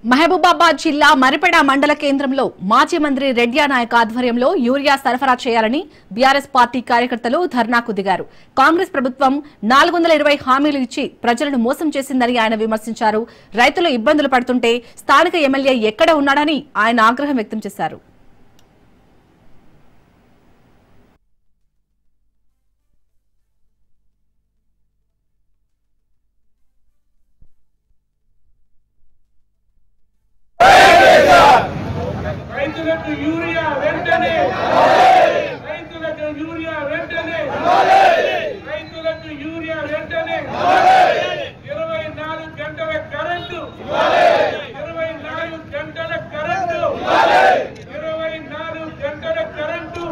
మహబూబాబాద్ జిల్లా మరిపెడ మండల కేంద్రంలో మాజీ మంత్రి రెడ్డి నాయక్ ఆధ్వర్యంలో యూరియా సరఫరా చేయాలని బీఆర్ఎస్ పార్టీ కార్యకర్తలు ధర్నాకు దిగారు. కాంగ్రెస్ ప్రభుత్వం 420 హామీలు ఇచ్చి ప్రజలను మోసం చేసిందని ఆయన విమర్శించారు. రైతులు ఇబ్బందులు పడుతుంటే స్థానిక ఎమ్మెల్యే ఎక్కడ ఉన్నాడని ఆయన ఆగ్రహం వ్యక్తం చేశారు. రైతులకు యూరియా వెంటనే, రైతులకు యూరియా వెంటనే, రైతులకు యూరియా వెంటనే, 24 గంటల కరెంటు, 24 గంటల కరెంటు, 24 గంటల కరెంటు.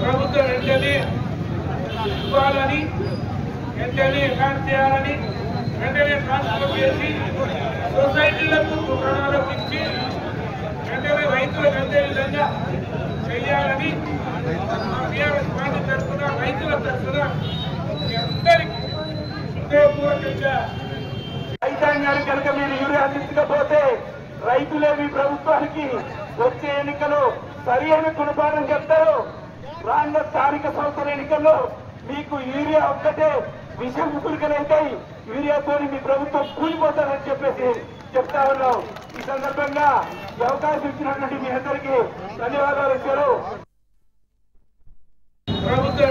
ప్రభుత్వం వెంటనే ఇవ్వాలని, వెంటనే అకౌంట్ చేయాలని, వెంటనే ట్రాన్స్ఫర్ చేసి సొసైటీలకు దుకాణాలకు ఇచ్చి వెంటనే రైతులకు అందే విధంగా చేయాలని టీఆర్ఎస్ పార్టీ తరఫున, రైతుల తరఫున అందరికీ హృదయపూర్వకంగా. రైతాంగానికి కనుక మీరు యూరియా అందించకపోతే రైతులే మీ ప్రభుత్వానికి వచ్చే ఎన్నికలు సరి అయిన గుణపాఠం చెప్తారు. రానున్న స్థానిక సంస్థల ఎన్నికల్లో మీకు యూరియా ఒక్కటే విషయం ముసులుకలైతాయి. యూరియాతో మీ ప్రభుత్వం కూలిపోతారని చెప్పేసి చెప్తా ఉన్నాం. ఈ సందర్భంగా ఈ అవకాశం ఇచ్చినటువంటి మీ అందరికీ ధన్యవాదాలు ఇచ్చారు. ప్రభుత్వం